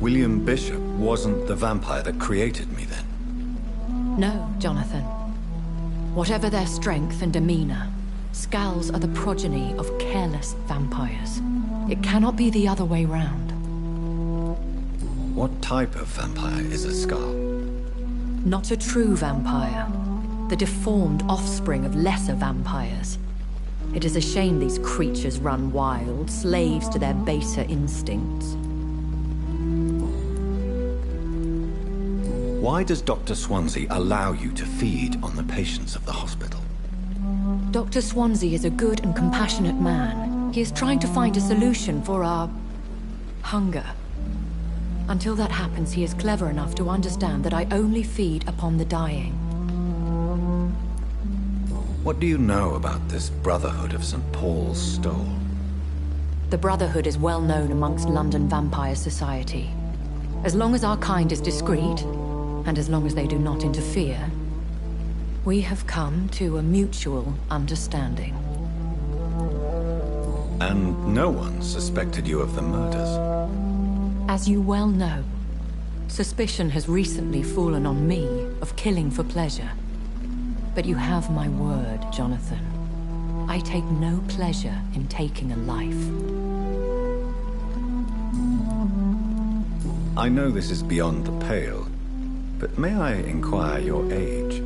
[SPEAKER 1] William Bishop wasn't the vampire that created me then?
[SPEAKER 8] No, Jonathan. Whatever their strength and demeanor, Skulls are the progeny of careless vampires. It cannot be the other way round.
[SPEAKER 1] What type of vampire is a Skull?
[SPEAKER 8] Not a true vampire. The deformed offspring of lesser vampires. It is a shame these creatures run wild, slaves to their baser instincts.
[SPEAKER 1] Why does Dr. Swansea allow you to feed on the patients of the hospital?
[SPEAKER 8] Dr. Swansea is a good and compassionate man. He is trying to find a solution for our hunger. Until that happens, he is clever enough to understand that I only feed upon the dying.
[SPEAKER 1] What do you know about this Brotherhood of St. Paul's Stole?
[SPEAKER 8] The Brotherhood is well known amongst London Vampire Society. As long as our kind is discreet, and as long as they do not interfere, we have come to a mutual understanding.
[SPEAKER 1] And no one suspected you of the murders?
[SPEAKER 8] As you well know, suspicion has recently fallen on me of killing for pleasure. But you have my word, Jonathan. I take no pleasure in taking a life.
[SPEAKER 1] I know this is beyond the pale, but may I inquire your age?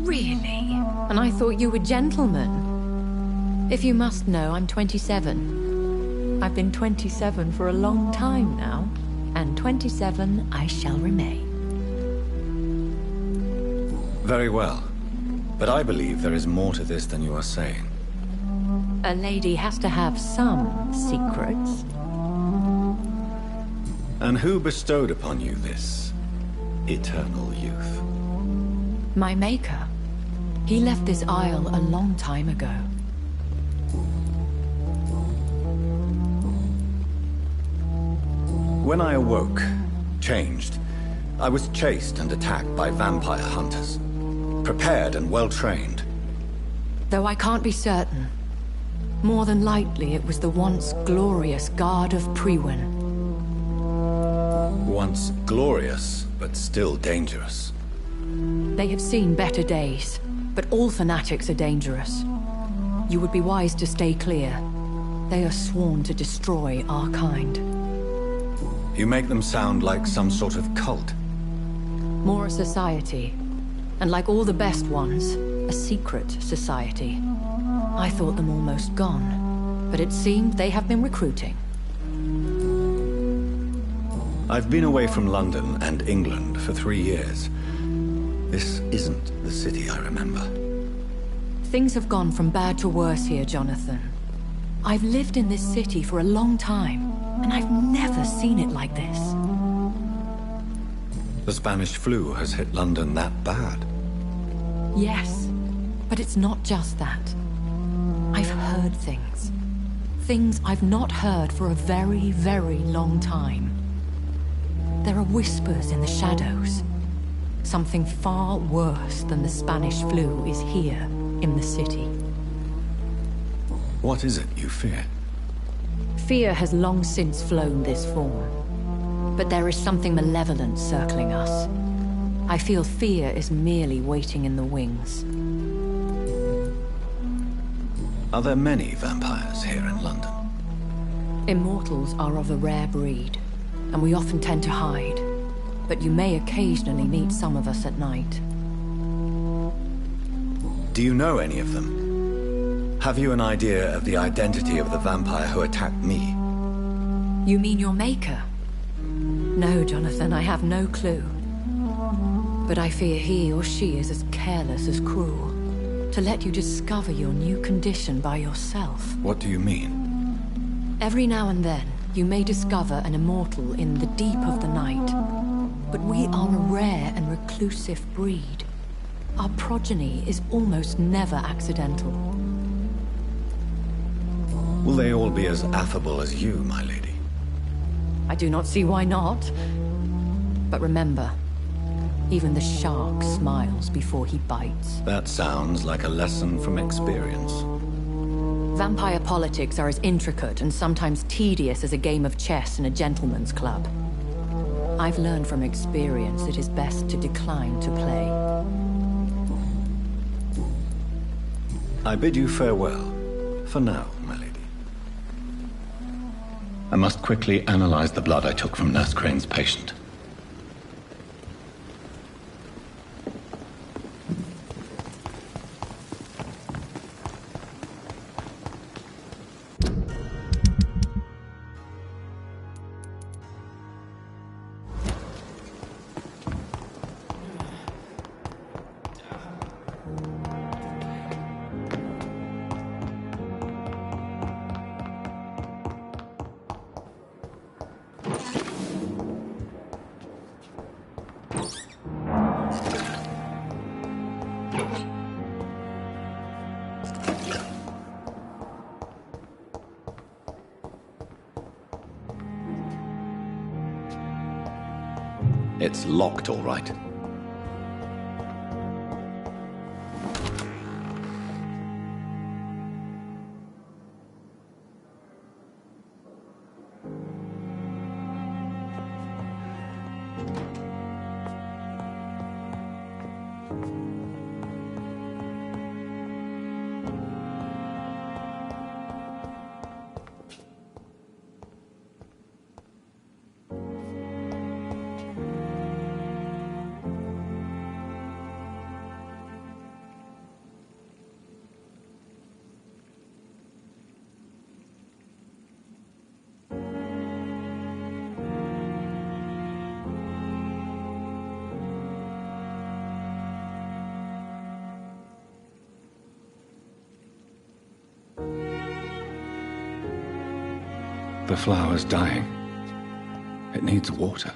[SPEAKER 8] Really? And I thought you were gentlemen. If you must know, I'm 27. I've been 27 for a long time now, and 27 I shall remain.
[SPEAKER 1] Very well. But I believe there is more to this than you are saying.
[SPEAKER 8] A lady has to have some secrets.
[SPEAKER 1] And who bestowed upon you this eternal youth?
[SPEAKER 8] My maker. He left this isle a long time ago.
[SPEAKER 1] When I awoke, changed, I was chased and attacked by vampire hunters. Prepared and well-trained.
[SPEAKER 8] Though I can't be certain. More than likely, it was the once glorious Guard of Priwen.
[SPEAKER 1] Once glorious, but still dangerous.
[SPEAKER 8] They have seen better days, but all fanatics are dangerous. You would be wise to stay clear. They are sworn to destroy our kind.
[SPEAKER 1] You make them sound like some sort of cult.
[SPEAKER 8] More a society. And like all the best ones, a secret society. I thought them almost gone, but it seemed they have been recruiting.
[SPEAKER 1] I've been away from London and England for 3 years. This isn't the city I remember.
[SPEAKER 8] Things have gone from bad to worse here, Jonathan. I've lived in this city for a long time, and I've never seen it like this.
[SPEAKER 1] The Spanish flu has hit London that bad?
[SPEAKER 8] Yes, but it's not just that. I've heard things. Things I've not heard for a very, very long time. There are whispers in the shadows. Something far worse than the Spanish flu is here in the city.
[SPEAKER 1] What is it you fear?
[SPEAKER 8] Fear has long since flown this form. But there is something malevolent circling us. I feel fear is merely waiting in the wings.
[SPEAKER 1] Are there many vampires here in London?
[SPEAKER 8] Immortals are of a rare breed, and we often tend to hide. But you may occasionally meet some of us at night.
[SPEAKER 1] Do you know any of them? Have you an idea of the identity of the vampire who attacked me?
[SPEAKER 8] You mean your maker? No, Jonathan, I have no clue. But I fear he or she is as careless as cruel. To let you discover your new condition by yourself.
[SPEAKER 1] What do you mean?
[SPEAKER 8] Every now and then, you may discover an immortal in the deep of the night. But we are a rare and reclusive breed. Our progeny is almost never accidental.
[SPEAKER 1] Will they all be as affable as you, my lady?
[SPEAKER 8] I do not see why not. But remember, even the shark smiles before he bites.
[SPEAKER 1] That sounds like a lesson from experience.
[SPEAKER 8] Vampire politics are as intricate and sometimes tedious as a game of chess in a gentleman's club. I've learned from experience it is best to decline to play.
[SPEAKER 11] I bid you farewell. For now, my lady. I must quickly analyze the blood I took from Nurse Crane's patient. It's locked, all right. The flower's dying. It needs water.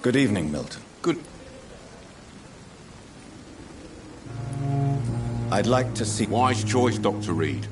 [SPEAKER 11] Good evening, Milton.
[SPEAKER 6] Good.
[SPEAKER 11] I'd like to see...
[SPEAKER 6] Wise choice, Dr. Reed.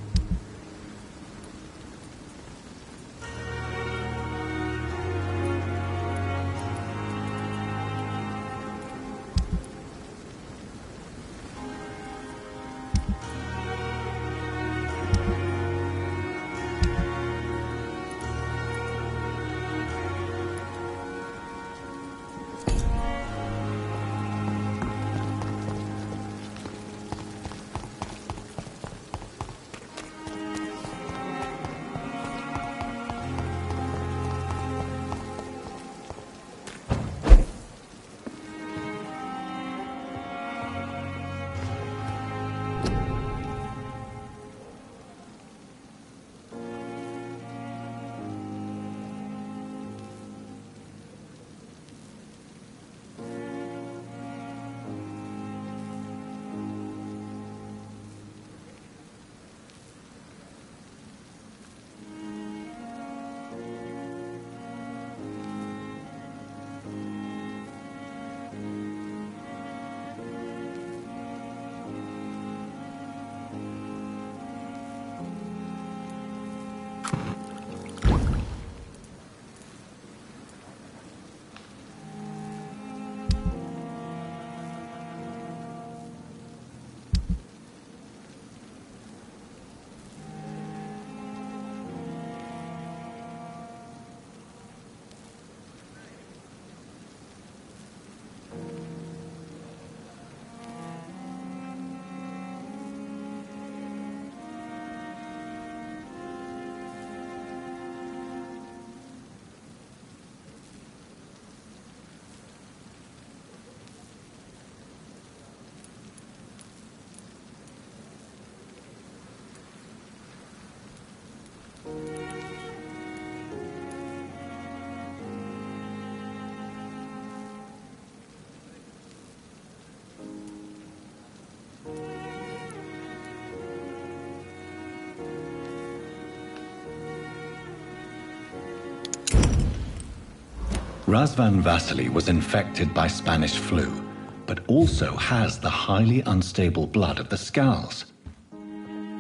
[SPEAKER 11] Razvan Vasily was infected by Spanish flu, but also has the highly unstable blood of the Scowls.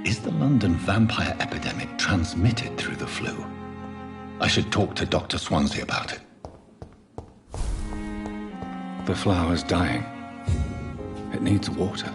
[SPEAKER 11] Is the London vampire epidemic transmitted through the flu? I should talk to Dr. Swansea about it. The flower's dying. It needs water.